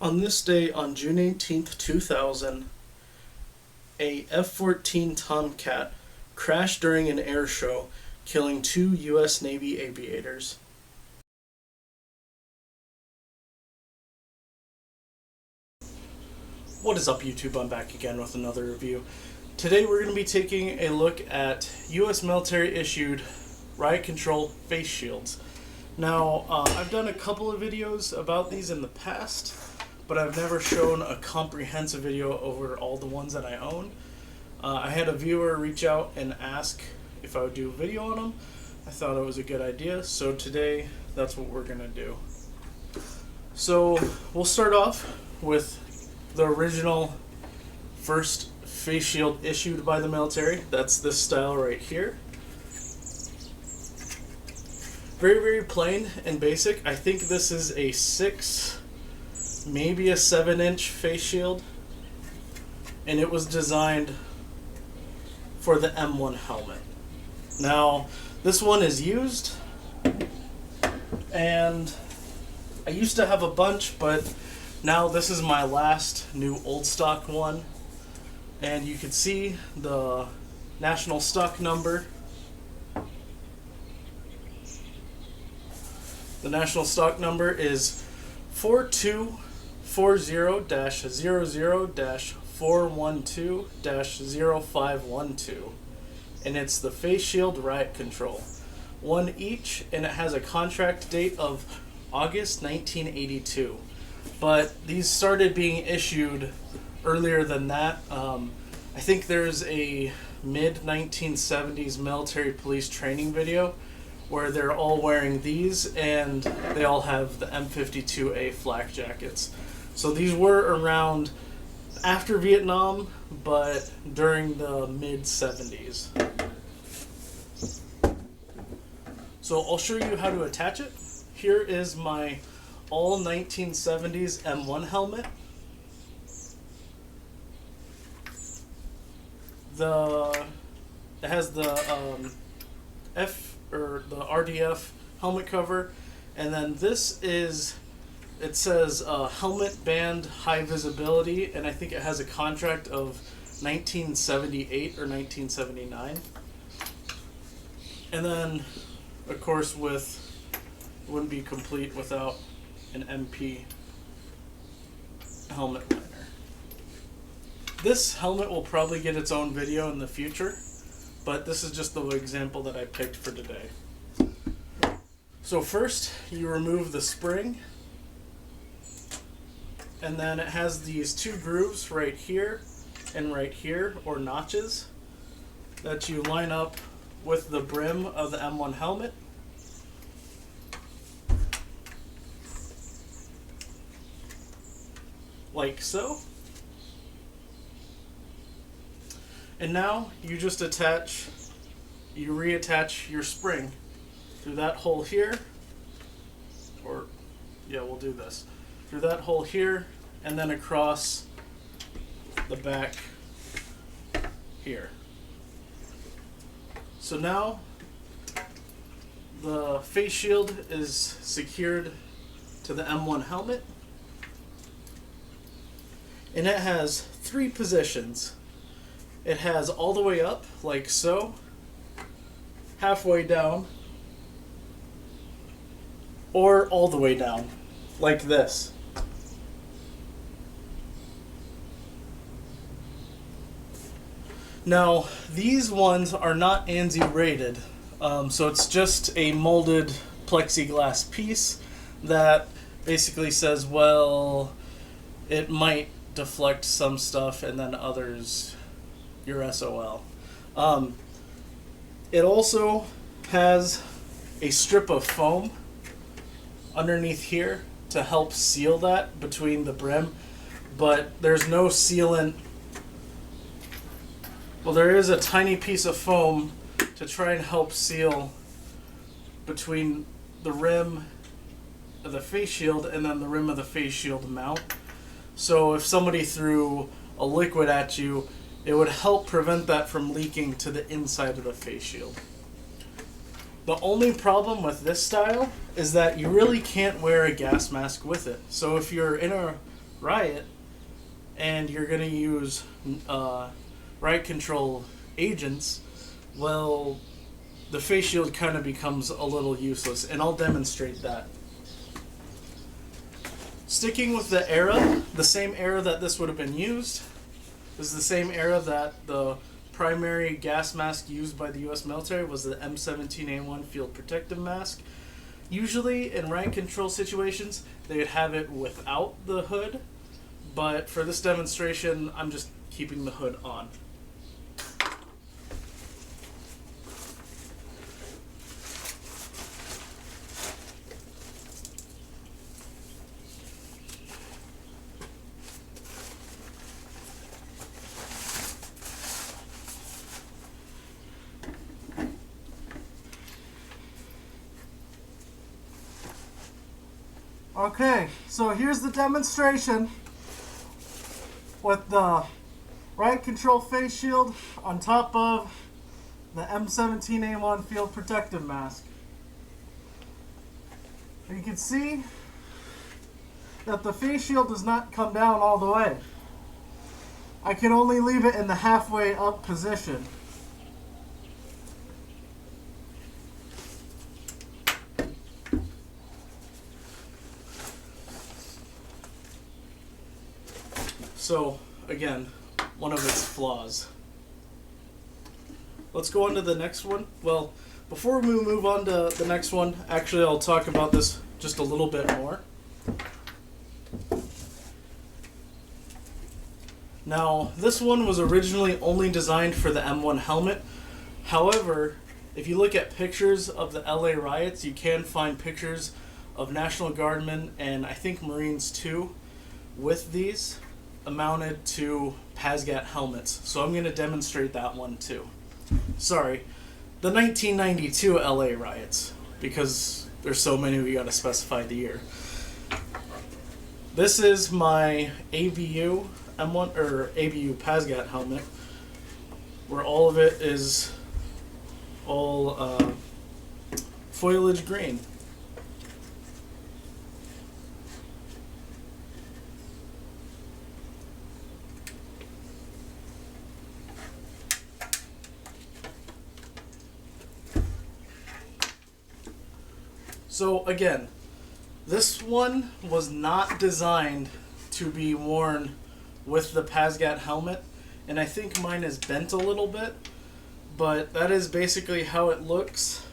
On this day, on June 18th, 2000, a F-14 Tomcat crashed during an air show, killing 2 U.S. Navy aviators. What is up, YouTube? I'm back again with another review. Today we're going to be taking a look at U.S. military-issued riot control face shields. Now, I've done a couple of videos about these in the past, but I've never shown a comprehensive video over all the ones that I own. I had a viewer reach out and ask if I would do a video on them. I thought it was a good idea, so today that's what we're going to do. So we'll start off with the original first face shield issued by the military. That's this style right here. Very, very plain and basic. I think this is a 6, maybe a 7-inch face shield, and it was designed for the M1 helmet. Now, this one is used, and I used to have a bunch, but now this is my last new old stock one, and you can see the national stock number. The national stock number is 4240-00-412-0512, and it's the face shield riot control. One each, and it has a contract date of August 1982. But these started being issued earlier than that. I think there's a mid-1970s military police training video where they're all wearing these, and they all have the M52A flak jackets. So these were around after Vietnam, but during the mid-70s. So I'll show you how to attach it. Here is my all 1970s M1 helmet. It has the the RDF helmet cover, and then this is, it says helmet band high visibility, and I think it has a contract of 1978 or 1979. And then, of course, it wouldn't be complete without an MP helmet liner. This helmet will probably get its own video in the future, but this is just the example that I picked for today. So first, you remove the spring, and then it has these 2 grooves right here and right here, or notches, that you line up with the brim of the M1 helmet. Like so. And now you just reattach your spring through that hole here, or yeah, we'll do this, through that hole here, and then across the back here. So now the face shield is secured to the M1 helmet, and it has 3 positions. It has all the way up, like so, halfway down, or all the way down, like this. Now, these ones are not ANSI rated, so it's just a molded plexiglass piece that basically says, well, it might deflect some stuff, and then others, your SOL. It also has a strip of foam underneath here to help seal that between the brim, but there's no sealant. Well, there is a tiny piece of foam to try and help seal between the rim of the face shield and then the rim of the face shield mount. So if somebody threw a liquid at you, it would help prevent that from leaking to the inside of the face shield. The only problem with this style is that you really can't wear a gas mask with it. So if you're in a riot and you're going to use riot control agents, well, the face shield kind of becomes a little useless, and I'll demonstrate that. Sticking with the era, the same era that this would have been used, is the same era that the primary gas mask used by the U.S. military was the M17A1 field protective mask. Usually in riot control situations, they would have it without the hood, but for this demonstration, I'm just keeping the hood on. Okay, so here's the demonstration with the riot control face shield on top of the M17A1 field protective mask. You can see that the face shield does not come down all the way. I can only leave it in the halfway up position. So, again, one of its flaws. Let's go on to the next one. Well, before we move on to the next one, actually I'll talk about this just a little bit more. Now, this one was originally only designed for the M1 helmet. However, if you look at pictures of the LA riots, you can find pictures of National Guardmen and I think Marines too with these mounted to PASGAT helmets. So I'm going to demonstrate that one too. Sorry, the 1992 LA riots, because there's so many we got to specify the year. This is my ABU M1 or ABU PASGAT helmet, where all of it is all foliage green. So again, this one was not designed to be worn with the PASGAT helmet, and I think mine is bent a little bit, but that is basically how it looks.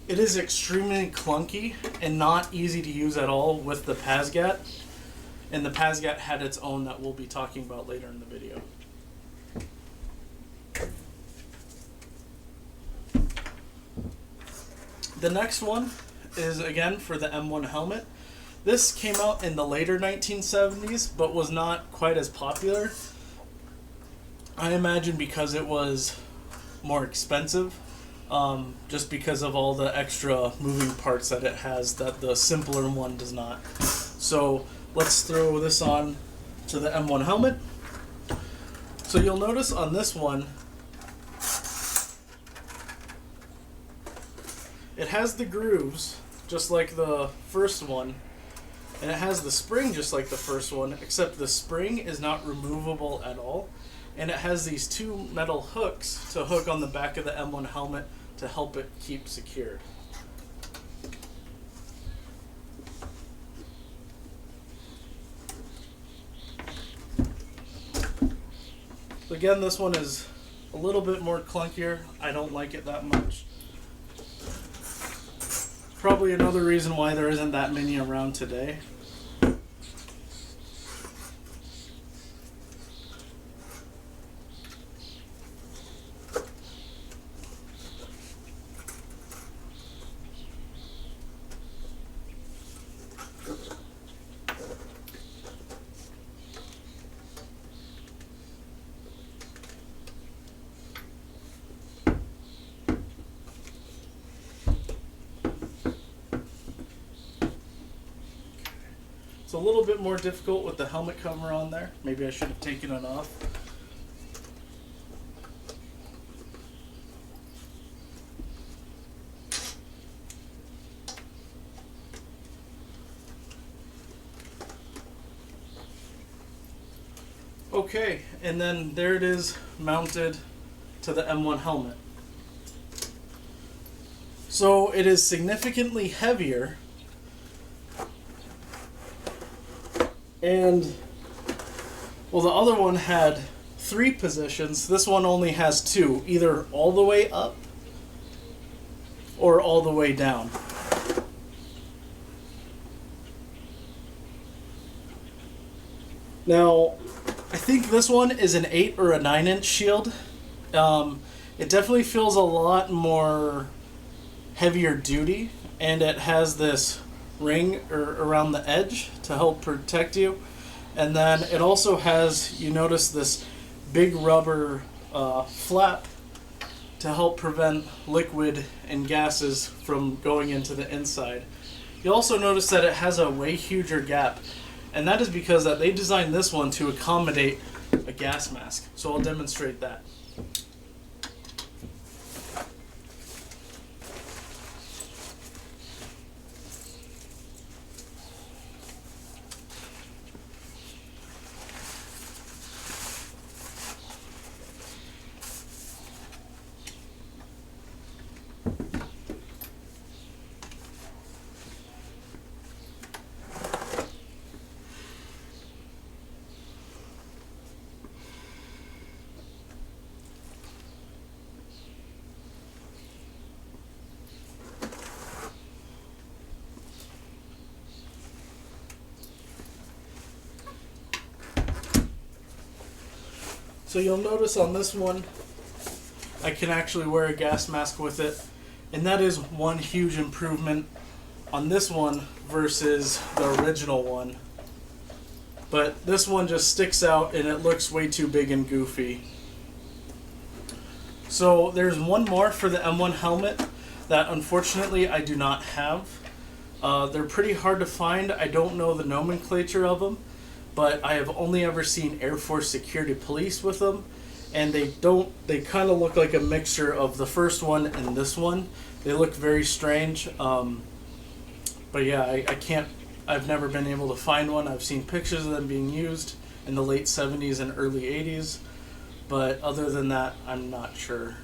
It is extremely clunky and not easy to use at all with the PASGAT, and the PASGAT had its own that we'll be talking about later in the video. The next one is again for the M1 helmet. This came out in the later 1970s, but was not quite as popular. I imagine because it was more expensive, just because of all the extra moving parts that it has that the simpler one does not. So let's throw this on to the M1 helmet. So you'll notice on this one, it has the grooves, just like the first one, and it has the spring just like the first one, except the spring is not removable at all, and it has these two metal hooks to hook on the back of the M1 helmet to help it keep secured. Again, this one is a little bit more clunkier. I don't like it that much. Probably another reason why there isn't that many around today. It's a little bit more difficult with the helmet cover on there. Maybe I should have taken it off. Okay, and then there it is mounted to the M1 helmet. So it is significantly heavier, and well, the other one had 3 positions. This one only has 2, either all the way up or all the way down. Now, I think this one is an 8 or a 9-inch shield. It definitely feels a lot more heavier duty, and it has this ring around the edge to help protect you. And then it also has, you notice, this big rubber flap to help prevent liquid and gases from going into the inside. You'll also notice that it has a way huger gap, and that is because that they designed this one to accommodate a gas mask. So I'll demonstrate that. So you'll notice on this one, I can actually wear a gas mask with it, and that is one huge improvement on this one versus the original one. But this one just sticks out and it looks way too big and goofy. So there's one more for the M1 helmet that unfortunately I do not have. They're pretty hard to find. I don't know the nomenclature of them, but I have only ever seen Air Force Security Police with them, and they kind of look like a mixture of the first one and this one. They look very strange, but yeah, I've never been able to find one. I've seen pictures of them being used in the late 70s and early 80s, but other than that, I'm not sure.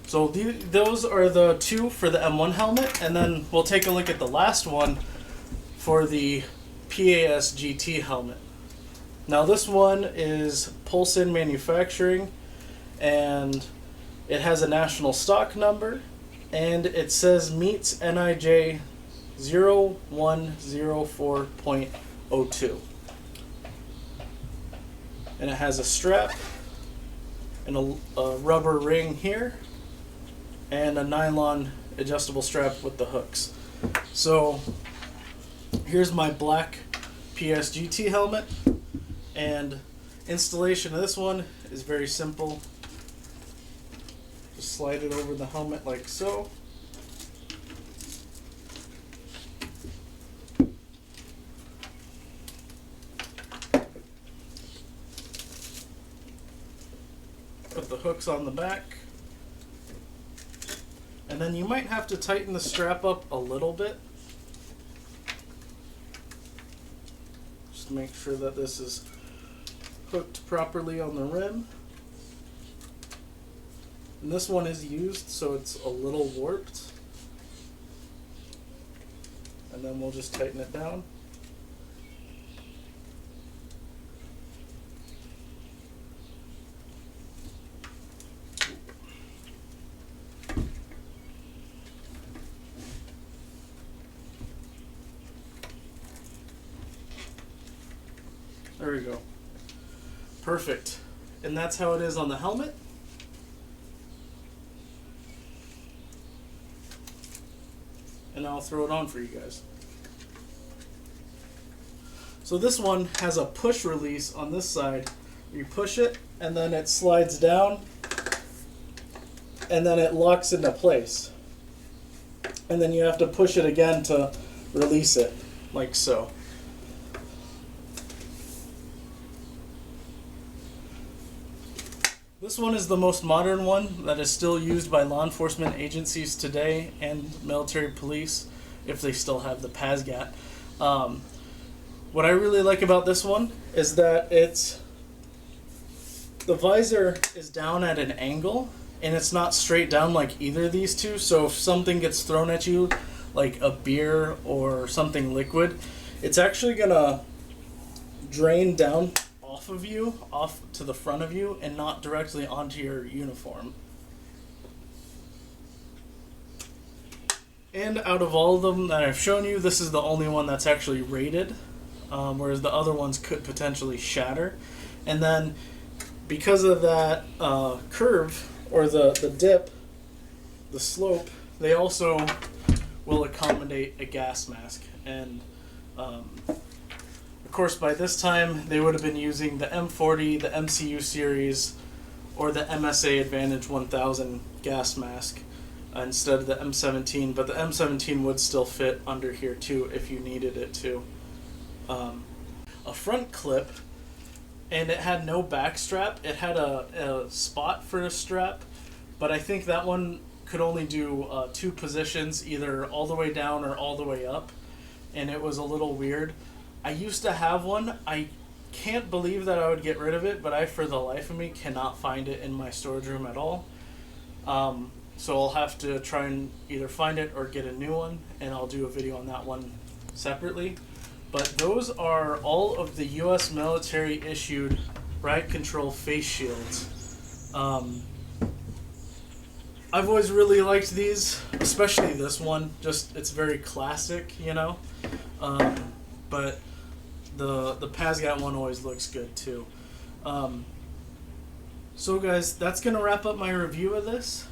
So those are the 2 for the M1 helmet, and then we'll take a look at the last one for the PAS GT helmet. Now this one is Pulsin Manufacturing, and it has a national stock number, and it says meets NIJ 0104.02. And it has a strap and a rubber ring here and a nylon adjustable strap with the hooks. So here's my black PS GT helmet, and installation of this one is very simple. Just slide it over the helmet like so. Put the hooks on the back, and then you might have to tighten the strap up a little bit. Just make sure that this is hooked properly on the rim. And this one is used, so it's a little warped. And then we'll just tighten it down. There we go. Perfect. And that's how it is on the helmet. And I'll throw it on for you guys. So this one has a push release on this side. You push it and then it slides down and then it locks into place. And then you have to push it again to release it, like so. This one is the most modern one that is still used by law enforcement agencies today and military police, if they still have the PASGAT. What I really like about this one is that it's the visor is down at an angle, and it's not straight down like either of these two. So if something gets thrown at you, like a beer or something liquid, it's actually gonna drain down off of you, off to the front of you, and not directly onto your uniform. And out of all of them that I've shown you, this is the only one that's actually rated, whereas the other ones could potentially shatter. And then because of that curve, or the dip, the slope, they also will accommodate a gas mask. And of course, by this time, they would have been using the M40, the MCU series, or the MSA Advantage 1000 gas mask instead of the M17, but the M17 would still fit under here too if you needed it to. A front clip, and it had no back strap. It had a spot for a strap, but I think that one could only do 2 positions, either all the way down or all the way up, and it was a little weird. I used to have one. I can't believe that I would get rid of it, but I, for the life of me, cannot find it in my storage room at all. So I'll have to try and either find it or get a new one, and I'll do a video on that one separately. But those are all of the U.S. military issued riot control face shields. I've always really liked these, especially this one. Just, it's very classic, you know. But the Pazgat one always looks good too. So guys, that's gonna wrap up my review of this.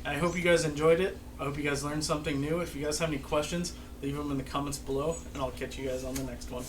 I hope you guys enjoyed it. I hope you guys learned something new. If you guys have any questions, leave them in the comments below, and I'll catch you guys on the next one.